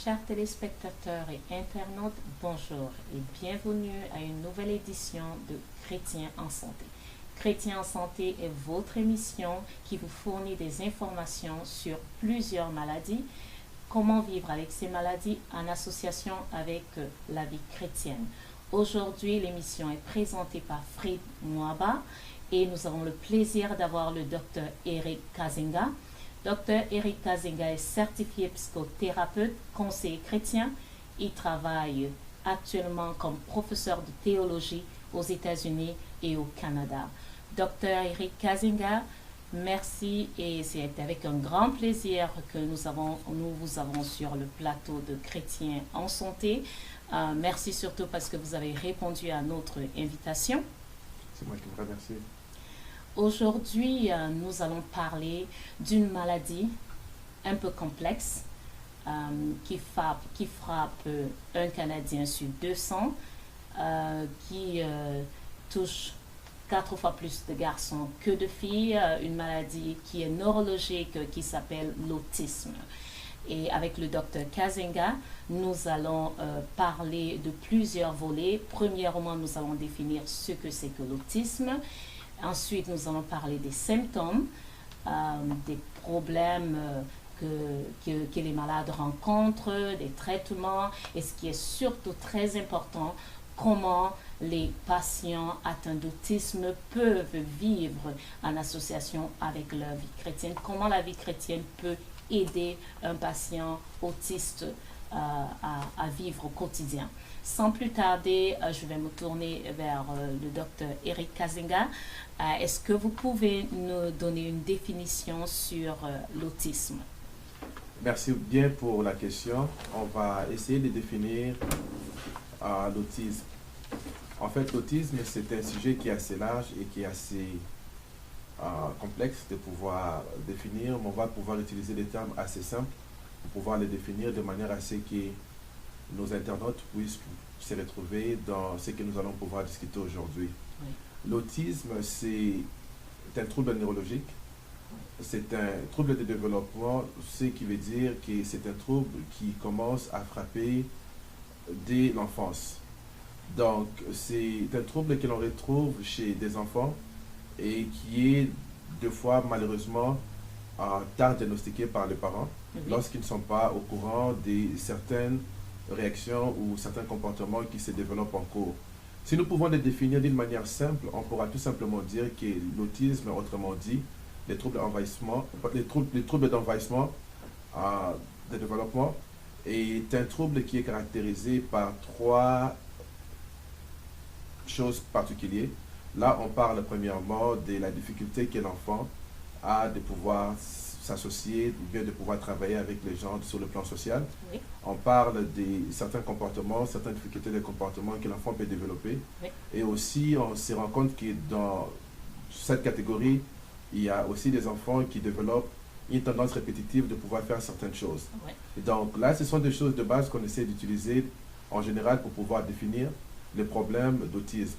chers téléspectateurs et internautes, bonjour et bienvenue à une nouvelle édition de Chrétiens en santé. Chrétiens en santé est votre émission qui vous fournit des informations sur plusieurs maladies, comment vivre avec ces maladies en association avec la vie chrétienne. Aujourd'hui, l'émission est présentée par Fred Mouaba et nous avons le plaisir d'avoir le docteur Eric Kazenga. Dr. Eric Kazenga est certifié psychothérapeute, conseiller chrétien. Il travaille actuellement comme professeur de théologie aux États-Unis et au Canada. Dr. Eric Kazenga, merci et c'est avec un grand plaisir que nous vous avons sur le plateau de Chrétiens en santé. Merci surtout parce que vous avez répondu à notre invitation. C'est moi qui vous remercie. Aujourd'hui, nous allons parler d'une maladie un peu complexe qui frappe un Canadien sur 200, qui touche 4 fois plus de garçons que de filles, une maladie qui est neurologique qui s'appelle l'autisme. Et avec le docteur Kazenga, nous allons parler de plusieurs volets. Premièrement, nous allons définir ce que c'est que l'autisme. Ensuite, nous allons parler des symptômes, des problèmes que les malades rencontrent, des traitements, et ce qui est surtout très important, comment les patients atteints d'autisme peuvent vivre en association avec leur vie chrétienne, comment la vie chrétienne peut aider un patient autiste à vivre au quotidien. Sans plus tarder, je vais me tourner vers le docteur Eric Kazenga. Est-ce que vous pouvez nous donner une définition sur l'autisme? Merci bien pour la question. On va essayer de définir l'autisme. En fait, l'autisme, c'est un sujet qui est assez large et qui est assez complexe de pouvoir définir, mais on va pouvoir utiliser des termes assez simples pour pouvoir les définir de manière à ce que nos internautes puissent se retrouver dans ce que nous allons pouvoir discuter aujourd'hui. Oui. L'autisme, c'est un trouble neurologique, c'est un trouble de développement, ce qui veut dire que c'est un trouble qui commence à frapper dès l'enfance. Donc, c'est un trouble que l'on retrouve chez des enfants et qui est deux fois malheureusement tard diagnostiqué par les parents lorsqu'ils ne sont pas au courant de certaines réactions ou certains comportements qui se développent en cours. Si nous pouvons les définir d'une manière simple, on pourra tout simplement dire que l'autisme, autrement dit, les troubles d'envahissement de développement, est un trouble qui est caractérisé par 3 choses particulières. Là, on parle premièrement de la difficulté que l'enfant a de pouvoir s'associer ou bien de pouvoir travailler avec les gens sur le plan social. Oui. On parle de certains comportements, certaines difficultés de comportement que l'enfant peut développer. Oui. Et aussi, on se rend compte que dans cette catégorie, il y a aussi des enfants qui développent une tendance répétitive de pouvoir faire certaines choses. Oui. Et donc là, ce sont des choses de base qu'on essaie d'utiliser en général pour pouvoir définir les problèmes d'autisme.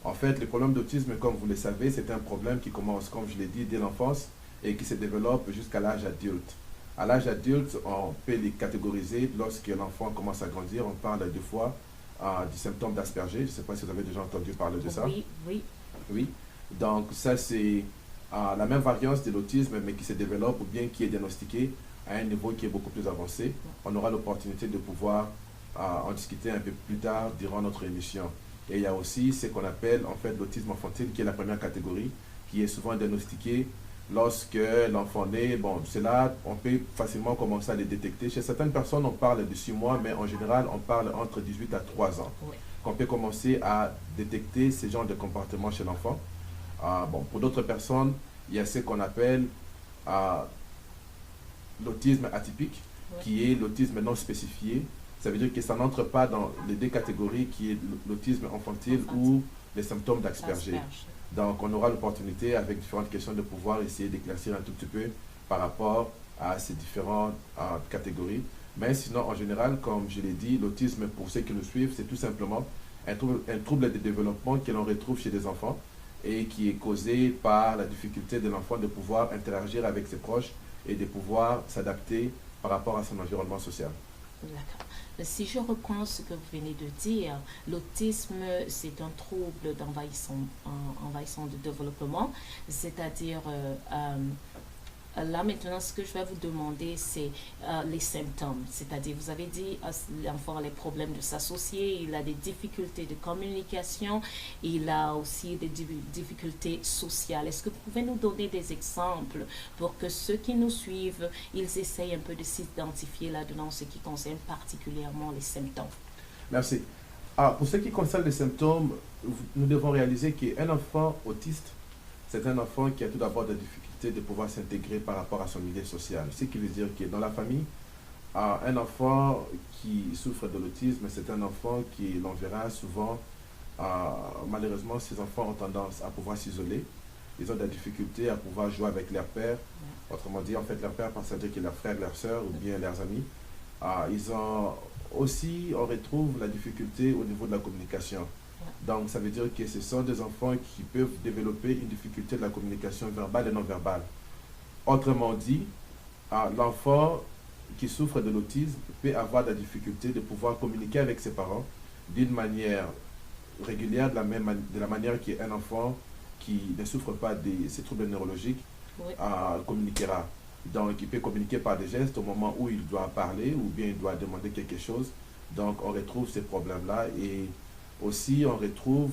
En fait, le problème d'autisme, comme vous le savez, c'est un problème qui commence, comme je l'ai dit, dès l'enfance et qui se développe jusqu'à l'âge adulte. À l'âge adulte, on peut les catégoriser lorsque l'enfant commence à grandir. On parle deux fois du symptôme d'Asperger. Je ne sais pas si vous avez déjà entendu parler de ça. Oui, oui. Oui. Donc ça, c'est la même variance de l'autisme, mais qui se développe ou bien qui est diagnostiquée à un niveau qui est beaucoup plus avancé. On aura l'opportunité de pouvoir en discuter un peu plus tard durant notre émission. Et il y a aussi ce qu'on appelle en fait l'autisme infantile, qui est la première catégorie, qui est souvent diagnostiquée lorsque l'enfant naît. Bon, cela, on peut facilement commencer à les détecter. Chez certaines personnes, on parle de 6 mois, mais en général, on parle entre 18 à 3 ans. Oui. Qu'on peut commencer à détecter ce genre de comportement chez l'enfant. Bon, pour d'autres personnes, il y a ce qu'on appelle l'autisme atypique, Oui. qui est l'autisme non spécifié. Ça veut dire que ça n'entre pas dans les 2 catégories qui est l'autisme infantile ou les symptômes d'Asperger. Donc, on aura l'opportunité, avec différentes questions, de pouvoir essayer d'éclaircir un tout petit peu par rapport à ces différentes catégories. Mais sinon, en général, comme je l'ai dit, l'autisme, pour ceux qui nous suivent, c'est tout simplement un trouble de développement que l'on retrouve chez des enfants et qui est causé par la difficulté de l'enfant de pouvoir interagir avec ses proches et de pouvoir s'adapter par rapport à son environnement social. D'accord. Si je reprends ce que vous venez de dire, l'autisme, c'est un trouble envahissant de développement, c'est-à-dire là, maintenant, ce que je vais vous demander, c'est les symptômes. C'est-à-dire, vous avez dit, l'enfant a les problèmes de s'associer, il a des difficultés de communication, il a aussi des difficultés sociales. Est-ce que vous pouvez nous donner des exemples pour que ceux qui nous suivent, ils essayent un peu de s'identifier là-dedans, ce qui concerne particulièrement les symptômes? Merci. Pour ce qui concerne les symptômes, nous devons réaliser qu'un enfant autiste, c'est un enfant qui a tout d'abord des difficultés de pouvoir s'intégrer par rapport à son milieu social. Ce qui veut dire que dans la famille, un enfant qui souffre de l'autisme, c'est un enfant qui, l'on verra souvent, malheureusement, ces enfants ont tendance à pouvoir s'isoler. Ils ont des difficultés à pouvoir jouer avec leurs pères. Autrement dit, en fait, leurs pères, c'est-à-dire que leurs frères, leurs sœurs ou bien leurs amis. Ils ont aussi, on retrouve la difficulté au niveau de la communication. Donc, ça veut dire que ce sont des enfants qui peuvent développer une difficulté de la communication verbale et non verbale. Autrement dit, l'enfant qui souffre de l'autisme peut avoir la difficulté de pouvoir communiquer avec ses parents d'une manière régulière, de la manière qu'un enfant qui ne souffre pas de ces troubles neurologiques communiquera. Donc, il peut communiquer par des gestes au moment où il doit parler ou bien il doit demander quelque chose. Donc, on retrouve ces problèmes-là et aussi, on retrouve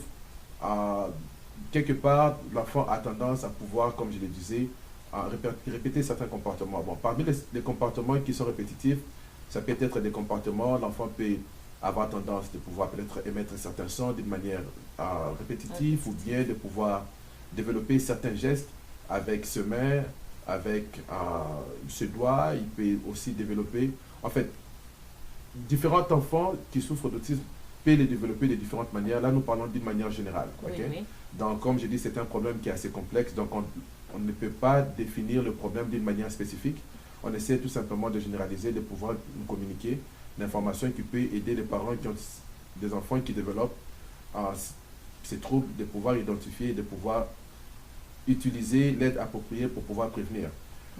quelque part, l'enfant a tendance à pouvoir, comme je le disais, répéter certains comportements. Bon, parmi les comportements qui sont répétitifs, ça peut être des comportements, l'enfant peut avoir tendance de pouvoir peut-être émettre certains sons d'une manière répétitive ou bien de pouvoir développer certains gestes avec ses mains, avec ses doigts. Il peut aussi développer, en fait, différents enfants qui souffrent d'autisme peut les développer de différentes manières. Là, nous parlons d'une manière générale. Okay? Oui. Donc, comme je dis, c'est un problème qui est assez complexe. Donc, on ne peut pas définir le problème d'une manière spécifique. On essaie tout simplement de généraliser, de pouvoir nous communiquer l'information qui peut aider les parents qui ont des enfants qui développent ces troubles, de pouvoir identifier, de pouvoir utiliser l'aide appropriée pour pouvoir prévenir.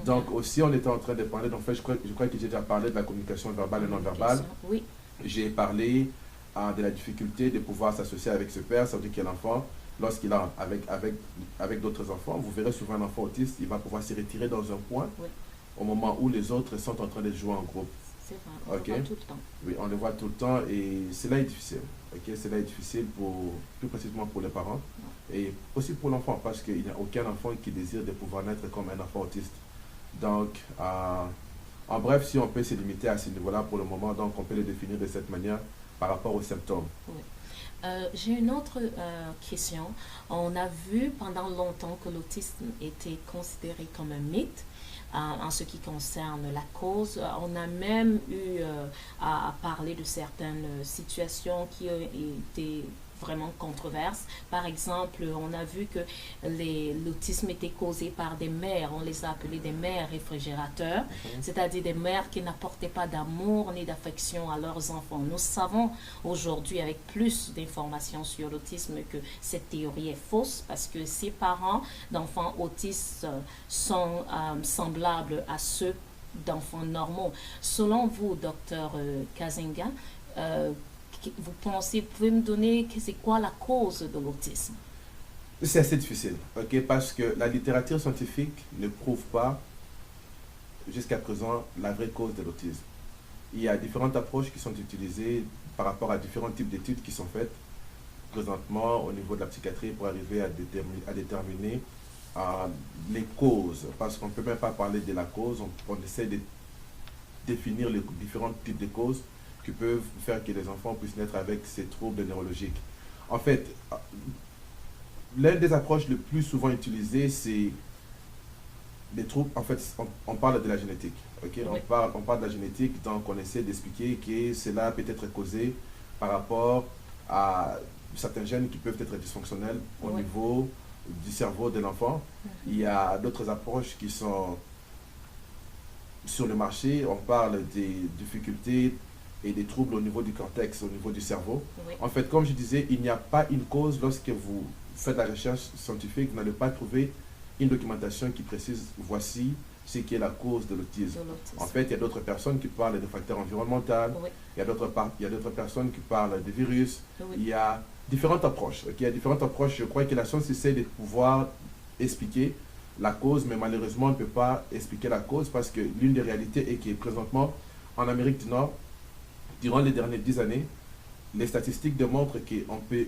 Donc, aussi, on était en train de parler, en fait, je crois que j'ai déjà parlé de la communication verbale et non verbale. Oui. J'ai parlé de la difficulté de pouvoir s'associer avec ce père, ça veut dire que l'enfant, lorsqu'il est avec d'autres enfants, vous verrez souvent un enfant autiste, il va pouvoir se retirer dans un coin au moment où les autres sont en train de jouer en groupe. C'est vrai, on le voit tout le temps. Oui, on le voit tout le temps et cela est difficile. Cela est difficile plus précisément pour les parents et aussi pour l'enfant parce qu'il n'y a aucun enfant qui désire de pouvoir naître comme un enfant autiste. Donc, en bref, si on peut se limiter à ce niveau-là pour le moment, donc on peut le définir de cette manière par rapport aux symptômes. Oui. J'ai une autre question. On a vu pendant longtemps que l'autisme était considéré comme un mythe en ce qui concerne la cause. On a même eu à parler de certaines situations qui ont été vraiment controverses. Par exemple, on a vu que l'autisme était causé par des mères, on les a appelées des mères réfrigérateurs, c'est-à-dire des mères qui n'apportaient pas d'amour ni d'affection à leurs enfants. Nous savons aujourd'hui, avec plus d'informations sur l'autisme, que cette théorie est fausse parce que ces parents d'enfants autistes sont semblables à ceux d'enfants normaux. Selon vous, docteur Kazinga, vous pensez, vous pouvez me donner c'est quoi la cause de l'autisme? C'est assez difficile, parce que la littérature scientifique ne prouve pas jusqu'à présent la vraie cause de l'autisme. Il y a différentes approches qui sont utilisées par rapport à différents types d'études qui sont faites présentement au niveau de la psychiatrie pour arriver à déterminer les causes, parce qu'on ne peut même pas parler de la cause, on essaie de définir les différents types de causes qui peuvent faire que les enfants puissent naître avec ces troubles neurologiques. En fait, l'une des approches les plus souvent utilisées, c'est des troubles. En fait, on parle de la génétique. Oui. On parle de la génétique, donc on essaie d'expliquer que cela peut être causé par rapport à certains gènes qui peuvent être dysfonctionnels au niveau du cerveau de l'enfant. Il y a d'autres approches qui sont sur le marché. On parle des difficultés et des troubles au niveau du cortex, au niveau du cerveau. Oui. En fait, comme je disais, il n'y a pas une cause. Lorsque vous faites la recherche scientifique, vous n'allez pas trouver une documentation qui précise voici ce qui est la cause de l'autisme. De l'autisme. En fait, il y a d'autres personnes qui parlent de facteurs environnementaux, Oui. il y a d'autres personnes qui parlent de virus, Oui. il y a différentes approches. Il y a différentes approches. Je crois que la science essaie de pouvoir expliquer la cause, mais malheureusement, on ne peut pas expliquer la cause parce que l'une des réalités est que présentement, en Amérique du Nord, durant les dernières 10 années, les statistiques démontrent qu'on peut...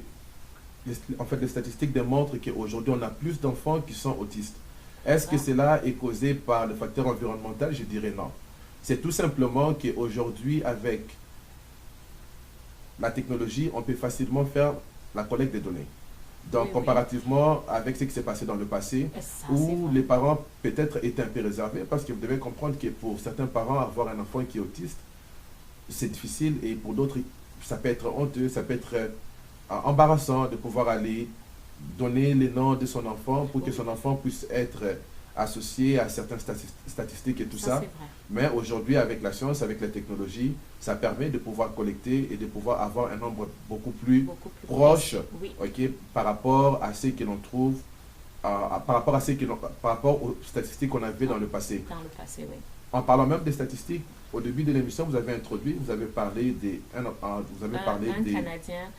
En fait, les statistiques démontrent qu'aujourd'hui, on a plus d'enfants qui sont autistes. Est-ce que cela est causé par le facteur environnemental? Je dirais non. C'est tout simplement qu'aujourd'hui, avec la technologie, on peut facilement faire la collecte des données. Donc, Oui, comparativement avec ce qui s'est passé dans le passé, Ça, où c'est les parents peut-être étaient un peu réservés, parce que vous devez comprendre que pour certains parents, avoir un enfant qui est autiste, c'est difficile, et pour d'autres, ça peut être honteux, ça peut être embarrassant de pouvoir aller donner les noms de son enfant pour que son enfant puisse être associé à certaines statistiques et tout ça. c'est vrai. Mais aujourd'hui, avec la science, avec la technologie, ça permet de pouvoir collecter et de pouvoir avoir un nombre beaucoup plus proche, Oui. ok, par rapport à ce que l'on trouve, par rapport aux statistiques qu'on avait dans le passé. Dans le passé, oui. En parlant même des statistiques, au début de l'émission, vous avez parlé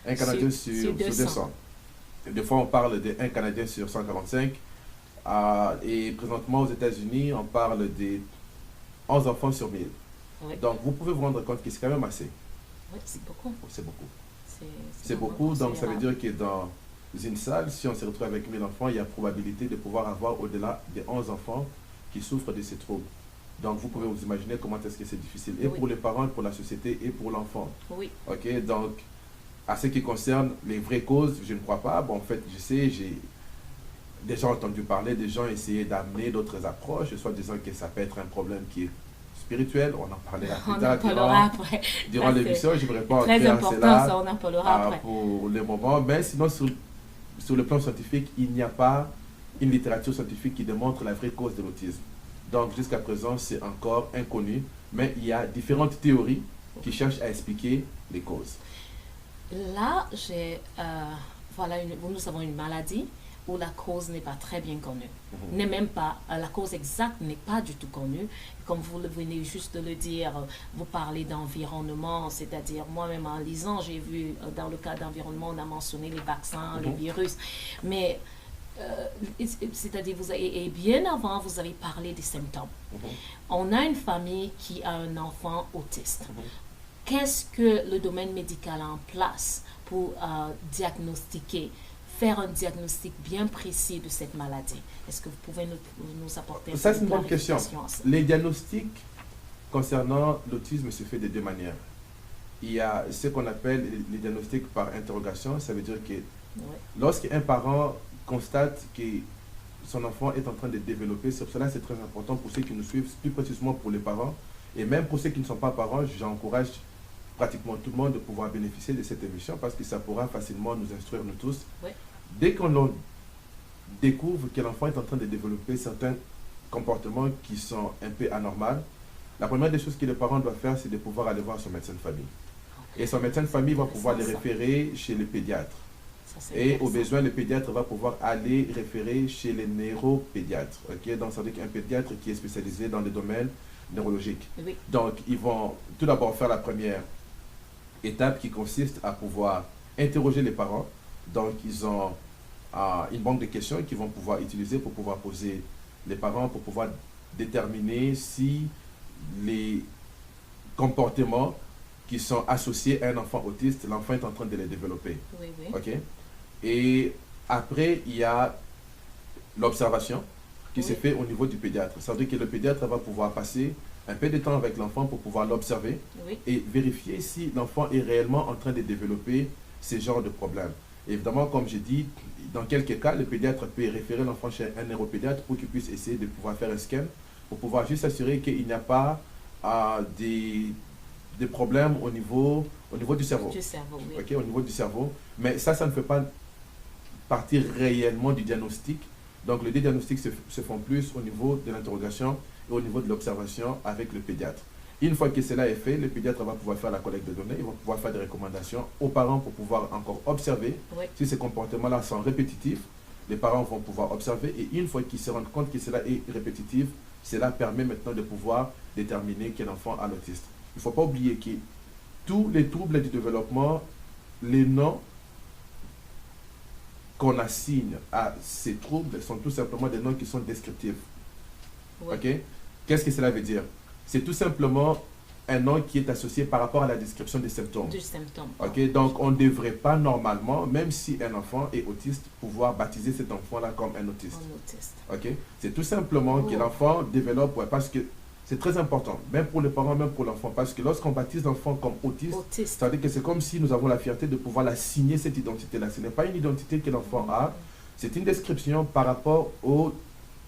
un Canadien sur 200. Des fois, on parle d'un Canadien sur 145. Et présentement, aux États-Unis, on parle des 11 enfants sur 1000. Oui. Donc, vous pouvez vous rendre compte que c'est quand même assez. Oui, c'est beaucoup. C'est beaucoup. C'est beaucoup. Donc, ça veut considérable. dire que dans une salle, si on se retrouve avec 1000 enfants, il y a probabilité de pouvoir avoir au-delà des 11 enfants qui souffrent de ces troubles. Donc, vous pouvez vous imaginer comment est-ce que c'est difficile, et pour les parents, pour la société, et pour l'enfant. Oui. Ok, donc, à ce qui concerne les vraies causes, je ne crois pas. Bon, en fait, je sais, j'ai déjà entendu parler, des gens essayer d'amener d'autres approches, soit disant que ça peut être un problème qui est spirituel. On en parlera plus tard durant l'émission. Je ne voudrais pas entrer à cela ça, on en parlera après. Pour le moment. Mais sinon, sur le plan scientifique, il n'y a pas une littérature scientifique qui démontre la vraie cause de l'autisme. Donc, jusqu'à présent, c'est encore inconnu. Mais il y a différentes théories qui cherchent à expliquer les causes. Là, nous avons une maladie où la cause n'est pas très bien connue. N'est même pas, la cause exacte n'est pas du tout connue. Comme vous venez juste de le dire, vous parlez d'environnement, c'est-à-dire moi-même en lisant, j'ai vu dans le cas d'environnement, on a mentionné les vaccins, les virus, mais c'est-à-dire, et bien avant, vous avez parlé des symptômes. On a une famille qui a un enfant autiste. Qu'est-ce que le domaine médical a en place pour diagnostiquer, faire un diagnostic bien précis de cette maladie? Est-ce que vous pouvez nous apporter Ça, c'est une bonne question. Les diagnostics concernant l'autisme se fait de deux manières. Il y a ce qu'on appelle les diagnostics par interrogation. Ça veut dire que lorsqu'un parent constate que son enfant est en train de développer, c'est pour cela que c'est très important pour ceux qui nous suivent, plus précisément pour les parents, et même pour ceux qui ne sont pas parents, j'encourage pratiquement tout le monde de pouvoir bénéficier de cette émission parce que ça pourra facilement nous instruire, nous tous. Dès qu'on découvre que l'enfant est en train de développer certains comportements qui sont un peu anormaux, la première des choses que les parents doivent faire, c'est de pouvoir aller voir son médecin de famille. Et son médecin de famille va pouvoir les référer chez le pédiatre. Et au besoin, le pédiatre va pouvoir aller référer chez les neuropédiatres. Donc, ça veut dire qu'un pédiatre qui est spécialisé dans le domaine neurologique. Donc, ils vont tout d'abord faire la première étape qui consiste à pouvoir interroger les parents. Donc, ils ont une banque de questions qu'ils vont pouvoir utiliser pour pouvoir poser les parents, pour pouvoir déterminer si les comportements qui sont associés à un enfant autiste, l'enfant est en train de les développer. Et après, il y a l'observation qui se fait au niveau du pédiatre. Ça veut dire que le pédiatre va pouvoir passer un peu de temps avec l'enfant pour pouvoir l'observer et vérifier si l'enfant est réellement en train de développer ce genre de problème. Évidemment, comme j'ai dit, dans quelques cas, le pédiatre peut référer l'enfant chez un neuropédiatre pour qu'il puisse essayer de pouvoir faire un scan, pour pouvoir juste s'assurer qu'il n'y a pas des problèmes au niveau du cerveau. Au niveau du cerveau. Mais ça ne fait pas partie réellement du diagnostic. Donc, les diagnostics se font plus au niveau de l'interrogation et au niveau de l'observation avec le pédiatre. Une fois que cela est fait, le pédiatre va pouvoir faire la collecte de données, il va pouvoir faire des recommandations aux parents pour pouvoir encore observer si ces comportements-là sont répétitifs. Les parents vont pouvoir observer et une fois qu'ils se rendent compte que cela est répétitif, cela permet maintenant de pouvoir déterminer quel enfant a l'autisme. Il ne faut pas oublier que tous les troubles du développement, les noms qu'on assigne à ces troubles sont tout simplement des noms qui sont descriptifs. Oui. Ok? Qu'est-ce que cela veut dire? C'est tout simplement un nom qui est associé par rapport à la description des symptômes. Du symptôme. Ok? Donc, on ne devrait pas normalement, même si un enfant est autiste, pouvoir baptiser cet enfant-là comme un autiste. Un autiste. Ok? C'est tout simplement que l'enfant développe, ouais, parce que c'est très important, même pour les parents, même pour l'enfant, parce que lorsqu'on baptise l'enfant comme autiste, ça veut dire que c'est comme si nous avons la fierté de pouvoir la signer, cette identité-là. Ce n'est pas une identité que l'enfant a, c'est une description par rapport aux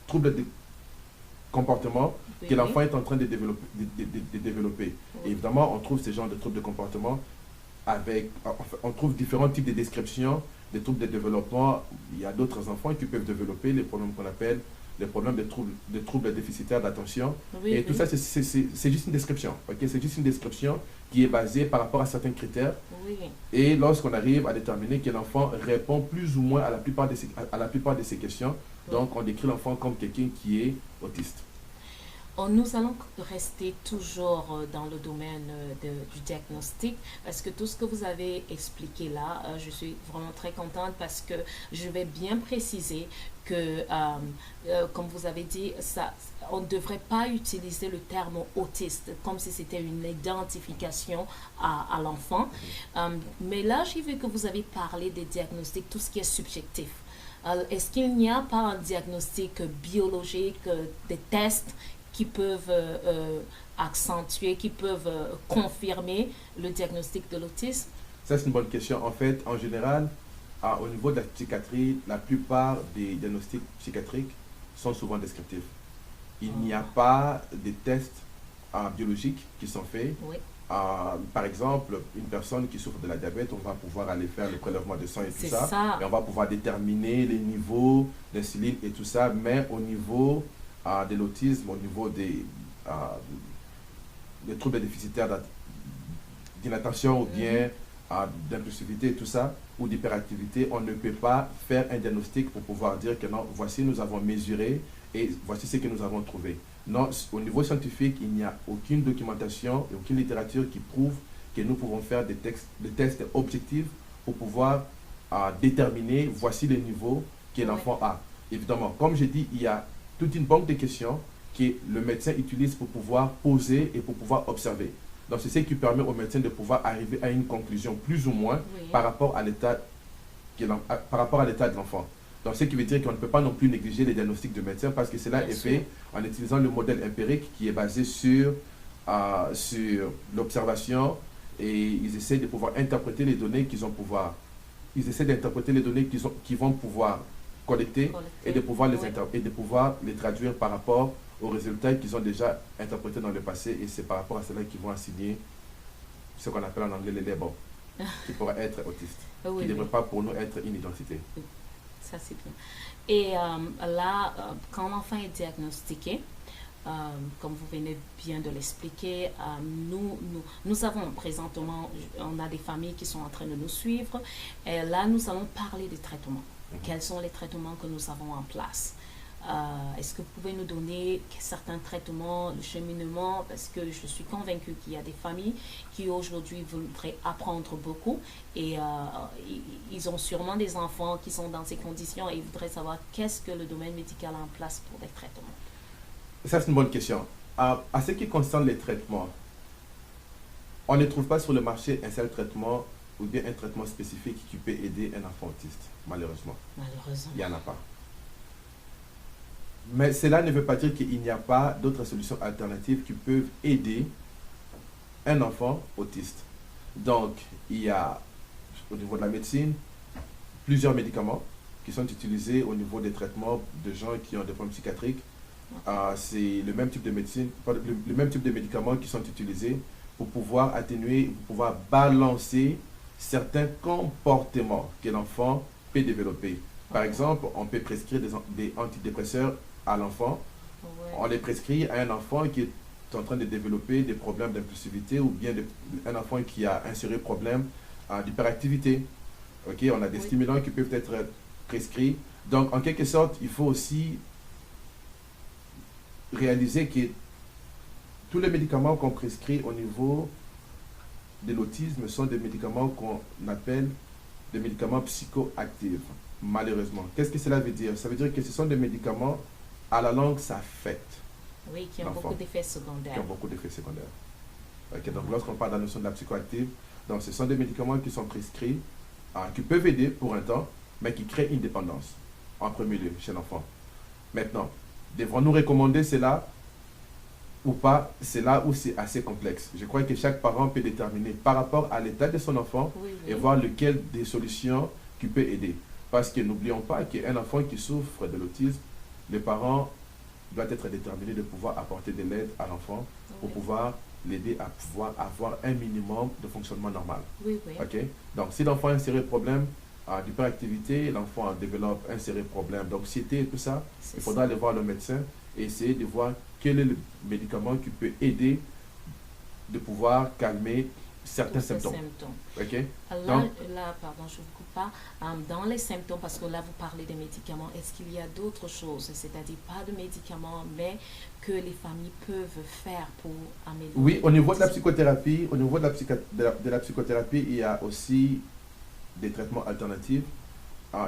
troubles de comportement que l'enfant est en train de développer. Et évidemment, on trouve ce genre de troubles de comportement avec, on trouve différents types de descriptions des troubles de développement. Il y a d'autres enfants qui peuvent développer les problèmes qu'on appelle les problèmes de troubles déficitaires d'attention. Et tout ça, c'est juste une description. Okay? C'est juste une description qui est basée par rapport à certains critères. Et lorsqu'on arrive à déterminer que l'enfant répond plus ou moins à la plupart de ces questions, donc on décrit l'enfant comme quelqu'un qui est autiste. Nous allons rester toujours dans le domaine du diagnostic parce que tout ce que vous avez expliqué là, je suis vraiment très contente parce que je vais bien préciser que, comme vous avez dit, on ne devrait pas utiliser le terme autiste comme si c'était une identification à l'enfant. Mais là, j'ai vu que vous avez parlé des diagnostics, tout ce qui est subjectif. Est-ce qu'il n'y a pas un diagnostic biologique, des tests qui peuvent accentuer, qui peuvent confirmer le diagnostic de l'autisme? Ça, c'est une bonne question. En fait, en général, au niveau de la psychiatrie, la plupart des diagnostics psychiatriques sont souvent descriptifs. Il n'y a pas de tests biologiques qui sont faits. Oui. Par exemple, une personne qui souffre de la diabète, on va pouvoir aller faire le prélèvement de sang et tout ça. Et on va pouvoir déterminer les niveaux d'insuline et tout ça. Mais au niveau de l'autisme, au niveau des troubles déficitaires d'inattention ou bien d'impulsivité et tout ça, ou d'hyperactivité, on ne peut pas faire un diagnostic pour pouvoir dire que non, voici nous avons mesuré et voici ce que nous avons trouvé. Non, au niveau scientifique, il n'y a aucune documentation et aucune littérature qui prouve que nous pouvons faire des tests objectifs pour pouvoir déterminer voici les niveaux que l'enfant a. Évidemment, comme je dis, il y a toute une banque de questions que le médecin utilise pour pouvoir poser et pour pouvoir observer. Donc, c'est ce qui permet au médecin de pouvoir arriver à une conclusion plus ou moins par rapport à l'état de l'enfant. Donc, ce qui veut dire qu'on ne peut pas non plus négliger les diagnostics de médecin parce que cela est fait en utilisant le modèle empirique qui est basé sur l'observation et ils essaient de pouvoir interpréter les données qu'ils ont pouvoir. Ils essaient d'interpréter les données qu'ils vont pouvoir collecter et de pouvoir les traduire par rapport aux résultats qu'ils ont déjà interprétés dans le passé et c'est par rapport à cela qu'ils vont assigner ce qu'on appelle en anglais les labels qui pourraient être autistes, qui ne devraient pas pour nous être une identité. Ça c'est bien. Et là, quand l'enfant est diagnostiqué, comme vous venez bien de l'expliquer, nous avons présentement, on a des familles qui sont en train de nous suivre et là nous allons parler des traitements. Quels sont les traitements que nous avons en place? Est-ce que vous pouvez nous donner certains traitements, le cheminement? Parce que je suis convaincue qu'il y a des familles qui aujourd'hui voudraient apprendre beaucoup et ils ont sûrement des enfants qui sont dans ces conditions et ils voudraient savoir qu'est-ce que le domaine médical a en place pour des traitements. Ça, c'est une bonne question. À ce qui concerne les traitements, on ne trouve pas sur le marché un seul traitement ou bien un traitement spécifique qui peut aider un enfant autiste, malheureusement. Malheureusement. Il n'y en a pas. Mais cela ne veut pas dire qu'il n'y a pas d'autres solutions alternatives qui peuvent aider un enfant autiste. Donc, il y a, au niveau de la médecine, plusieurs médicaments qui sont utilisés au niveau des traitements de gens qui ont des problèmes psychiatriques. C'est le même type de médecine, le même type de médicaments qui sont utilisés pour pouvoir atténuer, pour pouvoir balancer certains comportements que l'enfant peut développer. Par exemple, on peut prescrire des antidépresseurs à l'enfant. On les prescrit à un enfant qui est en train de développer des problèmes d'impulsivité ou bien un enfant qui a un sérieux problème d'hyperactivité. Okay? On a des stimulants qui peuvent être prescrits. Donc, en quelque sorte, il faut aussi réaliser que tous les médicaments qu'on prescrit au niveau de l'autisme sont des médicaments qu'on appelle des médicaments psychoactifs, malheureusement. Qu'est-ce que cela veut dire? Ça veut dire que ce sont des médicaments à la longue, ça affecte Oui, qui ont l'enfant, beaucoup d'effets secondaires. qui ont beaucoup d'effets secondaires. Ok, donc lorsqu'on parle de la notion de la psychoactive, donc ce sont des médicaments qui sont prescrits, qui peuvent aider pour un temps, mais qui créent une dépendance, en premier lieu, chez l'enfant. Maintenant, devrons-nous recommander cela ou pas? C'est là où c'est assez complexe. Je crois que chaque parent peut déterminer par rapport à l'état de son enfant Oui, et oui. voir lequel des solutions qui peut aider. Parce que n'oublions pas qu'un enfant qui souffre de l'autisme, le parent doit être déterminé de pouvoir apporter de l'aide à l'enfant pour Oui. pouvoir l'aider à pouvoir avoir un minimum de fonctionnement normal. Oui, oui. Ok? Donc, si l'enfant a un sérieux problème d'hyperactivité, l'enfant développe un sérieux problème d'anxiété et tout ça, C'est il faudra aller voir le médecin et essayer de voir quel est le médicament qui peut aider de pouvoir calmer certains tous ces symptômes. symptômes. Ok? Là, Donc- là, pardon, je ne vous coupe pas. Dans les symptômes, parce que là, vous parlez des médicaments, est-ce qu'il y a d'autres choses, c'est-à-dire pas de médicaments, mais que les familles peuvent faire pour améliorer Oui, au niveau de la l'autisme? psychothérapie, au niveau de la psychothérapie, il y a aussi des traitements alternatifs.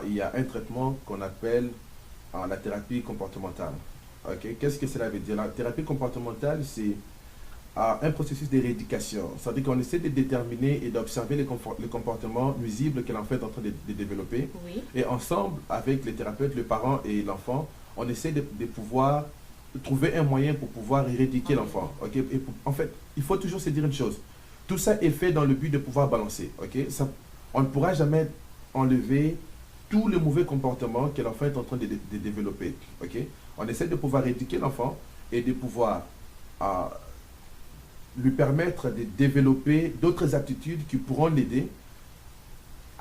Il y a un traitement qu'on appelle la thérapie comportementale. Ok? Qu'est-ce que cela veut dire? La thérapie comportementale, c'est un processus de rééducation. C'est-à-dire qu'on essaie de déterminer et d'observer les comportements nuisibles que l'enfant est en train de développer. Oui, Et ensemble, avec les thérapeutes, le parent et l'enfant, on essaie de pouvoir trouver un moyen pour pouvoir éradiquer l'enfant. Ok? Et en fait, il faut toujours se dire une chose. Tout ça est fait dans le but de pouvoir balancer. Ok? On ne pourra jamais enlever tous les mauvais comportements que l'enfant est en train de développer. Ok? On essaie de pouvoir éduquer l'enfant et de pouvoir lui permettre de développer d'autres aptitudes qui pourront l'aider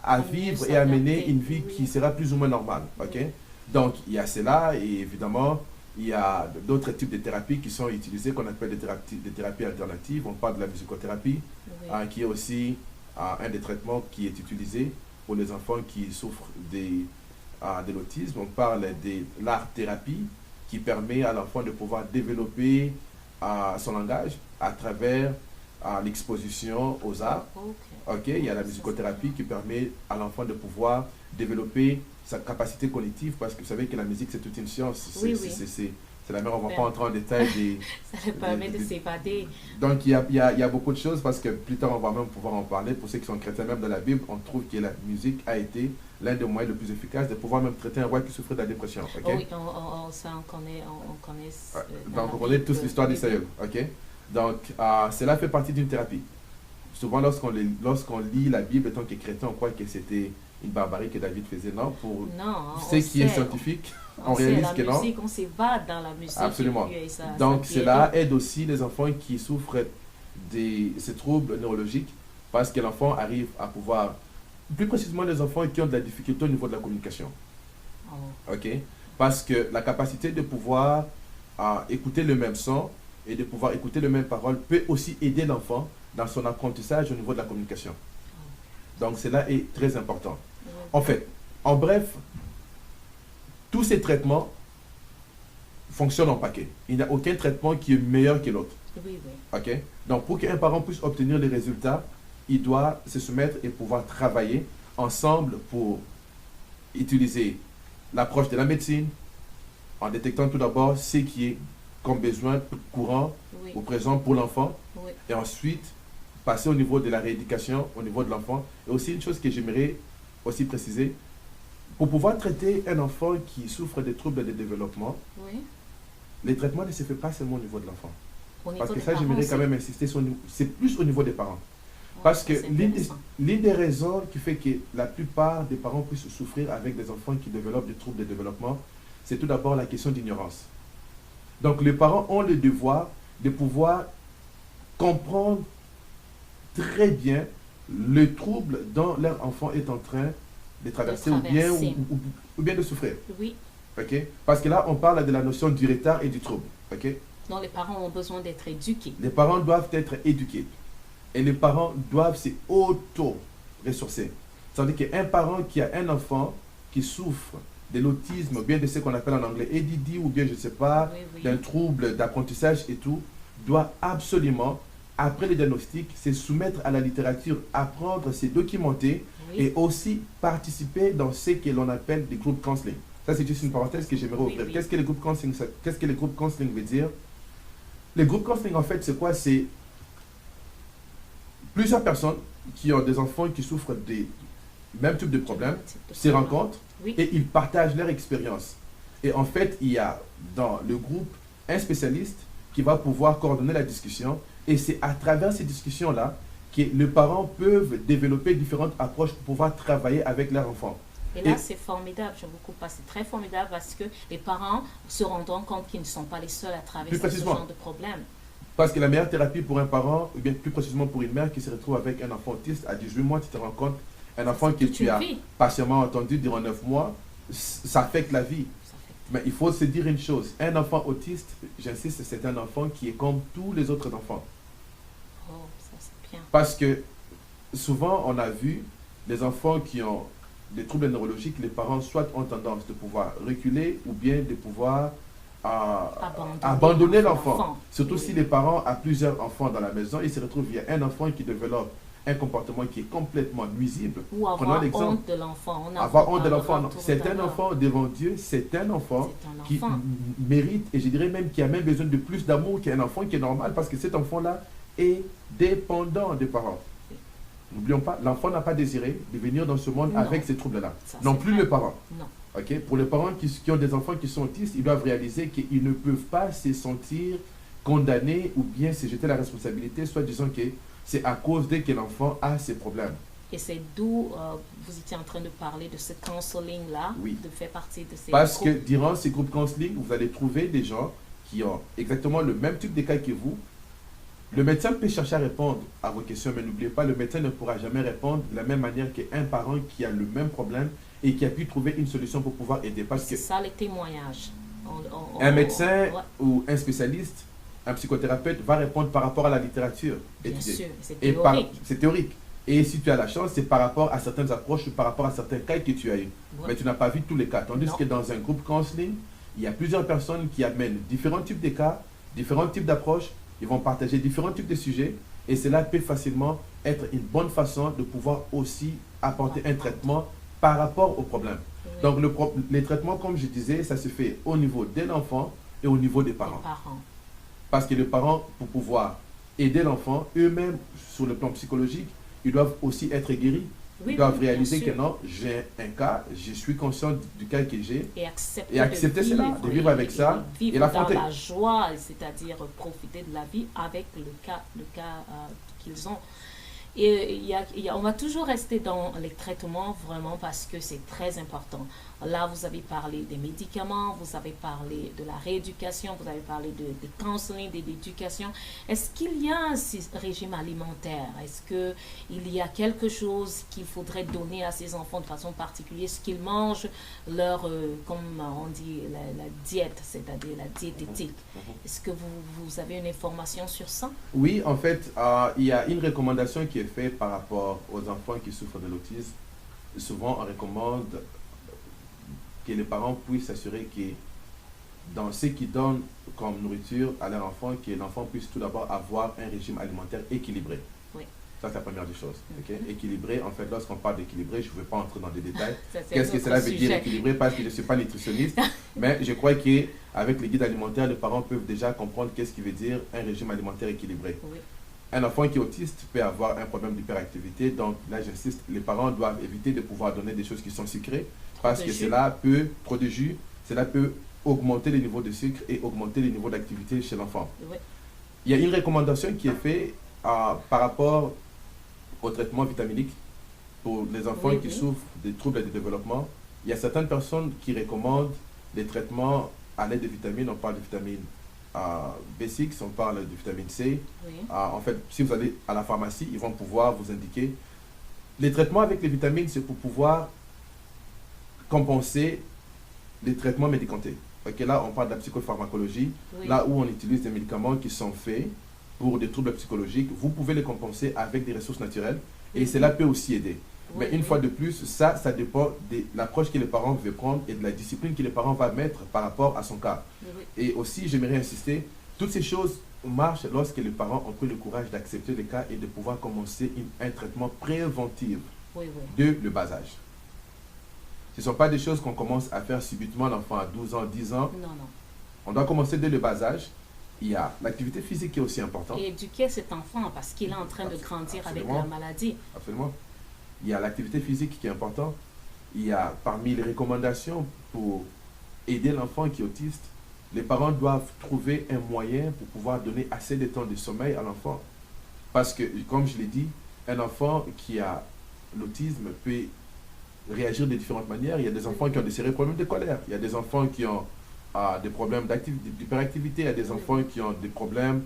à vivre et à mener une vie qui sera plus ou moins normale. Ok? Donc, il y a cela et évidemment, il y a d'autres types de thérapies qui sont utilisées, qu'on appelle des thérapies alternatives. On parle de la musicothérapie, oui. qui est aussi un des traitements qui est utilisé pour les enfants qui souffrent de l'autisme. On parle de l'art-thérapie qui permet à l'enfant de pouvoir développer son langage à travers l'exposition aux arts. Ok. Ok, il y a la musicothérapie qui permet à l'enfant de pouvoir développer sa capacité cognitive parce que vous savez que la musique c'est toute une science. Oui, oui. C'est la même, on ne va pas entrer en détail des... Ça leur permet de s'évader. Donc il y a beaucoup de choses parce que plus tard on va même pouvoir en parler. Pour ceux qui sont chrétiens, même dans la Bible, on trouve que la musique a été l'un des moyens les plus efficaces de pouvoir même traiter un roi qui souffrait de la dépression. Ok? Oh oui, ça on connaît. Dans Donc la on connaît Bible, tous l'histoire oui, d'Israël. Ok? Donc cela fait partie d'une thérapie. Souvent lorsqu'on lit la Bible en tant que chrétien, on croit que c'était une barbarie que David faisait. Non, pour Non, ceux qui est scientifique, on réalise que non. La musique, on s'évade dans la musique. Absolument. Et puis, Donc ça cela aide aussi les enfants qui souffrent de ces troubles neurologiques parce que l'enfant arrive à pouvoir, plus précisément les enfants qui ont de la difficulté au niveau de la communication. Oh. Ok? Parce que la capacité de pouvoir écouter le même son et de pouvoir écouter les mêmes paroles peut aussi aider l'enfant dans son apprentissage au niveau de la communication. Donc cela est très important. Oui. En fait, en bref, tous ces traitements fonctionnent en paquet. Il n'y a aucun traitement qui est meilleur que l'autre. Oui, oui. Ok? Donc pour qu'un parent puisse obtenir les résultats, il doit se soumettre et pouvoir travailler ensemble pour utiliser l'approche de la médecine en détectant tout d'abord ce qui est comme besoin courant Oui. ou présent pour l'enfant Oui. et ensuite passer au niveau de la rééducation au niveau de l'enfant. Et aussi une chose que j'aimerais aussi préciser, pour pouvoir traiter un enfant qui souffre de troubles de développement, Oui. les traitements ne se font pas seulement au niveau de l'enfant. Au niveau Parce que des ça, parents j'aimerais aussi. quand même insister sur c'est plus au niveau des parents. Ouais, Parce que c'est intéressant. l'une des raisons qui fait que la plupart des parents puissent souffrir avec des enfants qui développent des troubles de développement, c'est tout d'abord la question d'ignorance. Donc les parents ont le devoir de pouvoir comprendre très bien le trouble dont leur enfant est en train de traverser, ou bien de souffrir. Oui. Ok? Parce que là, on parle de la notion du retard et du trouble. Ok? Donc les parents ont besoin d'être éduqués. Les parents doivent être éduqués. Et les parents doivent se auto-ressourcer. C'est-à-dire qu'un parent qui a un enfant qui souffre de l'autisme, ou bien de ce qu'on appelle en anglais ADD, ou bien je ne sais pas, d'un trouble d'apprentissage et tout, doit absolument, après le diagnostic, se soumettre à la littérature, apprendre, se documenter et aussi participer dans ce que l'on appelle des groupes counseling. Ça, c'est juste une parenthèse que j'aimerais ouvrir. Qu'est-ce que les groupes counseling, qu'est-ce que les groupes counseling veut dire? Les groupes counseling, en fait, c'est quoi? C'est plusieurs personnes qui ont des enfants qui souffrent des mêmes types de problèmes, se rencontrent et ils partagent leur expérience. Et en fait, il y a dans le groupe un spécialiste qui va pouvoir coordonner la discussion. Et c'est à travers ces discussions-là que les parents peuvent développer différentes approches pour pouvoir travailler avec leurs enfants. Et là, c'est formidable, j'aime beaucoup pas. C'est très formidable parce que les parents se rendent compte qu'ils ne sont pas les seuls à traverser ce genre de problème. Parce que la meilleure thérapie pour un parent, ou bien plus précisément pour une mère qui se retrouve avec un enfant autiste à 18 mois, tu te rends compte, un enfant que tu as patiemment entendu durant 9 mois, ça affecte la vie. Mais il faut se dire une chose, un enfant autiste, j'insiste, c'est un enfant qui est comme tous les autres enfants. Oh, ça c'est bien. Parce que souvent, on a vu les enfants qui ont des troubles neurologiques, les parents soit ont tendance de pouvoir reculer ou bien de pouvoir abandonner l'enfant. Surtout si les parents ont plusieurs enfants dans la maison, ils se retrouvent, il y a un enfant qui développe un comportement qui est complètement nuisible. Ou avoir honte de l'enfant. Avoir honte de l'enfant. C'est un enfant devant Dieu, c'est un enfant qui mérite, et je dirais même qui a même besoin de plus d'amour qu'un enfant qui est normal, parce que cet enfant-là est dépendant des parents. N'oublions pas, l'enfant n'a pas désiré de venir dans ce monde avec ces troubles-là. Non plus les parents. Non. Okay? Pour les parents qui ont des enfants qui sont autistes, ils doivent réaliser qu'ils ne peuvent pas se sentir condamnés ou bien se jeter la responsabilité, soit disant que c'est à cause de que l'enfant a ces problèmes. Et c'est d'où vous étiez en train de parler de ce counseling-là, de faire partie de ces Parce que durant ces groupes counseling, vous allez trouver des gens qui ont exactement le même type de cas que vous. Le médecin peut chercher à répondre à vos questions, mais n'oubliez pas, le médecin ne pourra jamais répondre de la même manière qu'un parent qui a le même problème et qui a pu trouver une solution pour pouvoir aider. C'est ça les témoignages. Un médecin ou un spécialiste, un psychothérapeute va répondre par rapport à la littérature étudiée. Bien sûr, c'est théorique. C'est théorique. Et si tu as la chance, c'est par rapport à certaines approches, par rapport à certains cas que tu as eu. Mais tu n'as pas vu tous les cas. Tandis que dans un groupe counseling, il y a plusieurs personnes qui amènent différents types de cas, différents types d'approches. Ils vont partager différents types de sujets. Et cela peut facilement être une bonne façon de pouvoir aussi apporter un traitement par rapport au problème. Donc les traitements, comme je disais, ça se fait au niveau de l'enfant et au niveau des parents. Parce que les parents, pour pouvoir aider l'enfant, eux-mêmes, sur le plan psychologique, ils doivent aussi être guéris. Ils doivent réaliser que non, j'ai un cas, je suis conscient du cas que j'ai. Et accepter cela, de vivre avec ça. Vivre et l'affronter. Dans la joie, c'est-à-dire profiter de la vie avec le cas qu'ils ont. Et on va toujours rester dans les traitements vraiment parce que c'est très important. Là, vous avez parlé des médicaments, vous avez parlé de la rééducation, vous avez parlé de counseling, d'éducation. Est-ce qu'il y a un régime alimentaire? Est-ce qu'il y a quelque chose qu'il faudrait donner à ces enfants de façon particulière? Est-ce qu'ils mangent leur, comme on dit, la diète, c'est-à-dire la diététique? Est-ce que vous avez une information sur ça? Oui, en fait, il y a une recommandation qui est faite par rapport aux enfants qui souffrent de l'autisme. Souvent, on recommande que les parents puissent s'assurer que dans ce qu'ils donnent comme nourriture à leur enfant, que l'enfant puisse tout d'abord avoir un régime alimentaire équilibré. Oui. Ça, c'est la première des choses. Okay? Équilibré, en fait, lorsqu'on parle d'équilibré, je ne vais pas entrer dans des détails. Qu'est-ce que cela veut dire équilibré? Parce que je ne suis pas nutritionniste, mais je crois qu'avec les guides alimentaires, les parents peuvent déjà comprendre qu'est-ce qui veut dire un régime alimentaire équilibré. Oui. Un enfant qui est autiste peut avoir un problème d'hyperactivité, donc là j'insiste, les parents doivent éviter de pouvoir donner des choses qui sont sucrées parce que cela peut, trop de jus, cela peut augmenter les niveaux de sucre et augmenter les niveaux d'activité chez l'enfant. Oui. Il y a une recommandation qui est faite par rapport au traitement vitaminique pour les enfants qui souffrent des troubles de développement. Il y a certaines personnes qui recommandent des traitements à l'aide de vitamines, on parle de vitamine B6, on parle de vitamine C. Oui. En fait, si vous allez à la pharmacie, ils vont pouvoir vous indiquer. Les traitements avec les vitamines, c'est pour pouvoir compenser les traitements médicamenteux. Okay, là, on parle de la psychopharmacologie. Oui. Là où on utilise des médicaments qui sont faits pour des troubles psychologiques, vous pouvez les compenser avec des ressources naturelles et cela peut aussi aider. Mais une fois de plus, ça dépend de l'approche que les parents veulent prendre et de la discipline que les parents vont mettre par rapport à son cas. Et aussi, j'aimerais insister, toutes ces choses marchent lorsque les parents ont pris le courage d'accepter le cas et de pouvoir commencer un traitement préventif de le bas âge. Ce ne sont pas des choses qu'on commence à faire subitement, l'enfant à 12 ans, 10 ans. Non, non. On doit commencer dès le bas âge. Il y a l'activité physique qui est aussi importante. Et éduquer cet enfant parce qu'il est en train de grandir avec la maladie. Absolument. Il y a l'activité physique qui est importante. Il y a parmi les recommandations pour aider l'enfant qui est autiste, les parents doivent trouver un moyen pour pouvoir donner assez de temps de sommeil à l'enfant. Parce que, comme je l'ai dit, un enfant qui a l'autisme peut réagir de différentes manières. Il y a des enfants qui ont des sérieux problèmes de colère. Il y a des enfants qui ont des problèmes d'hyperactivité. Il y a des enfants qui ont des problèmes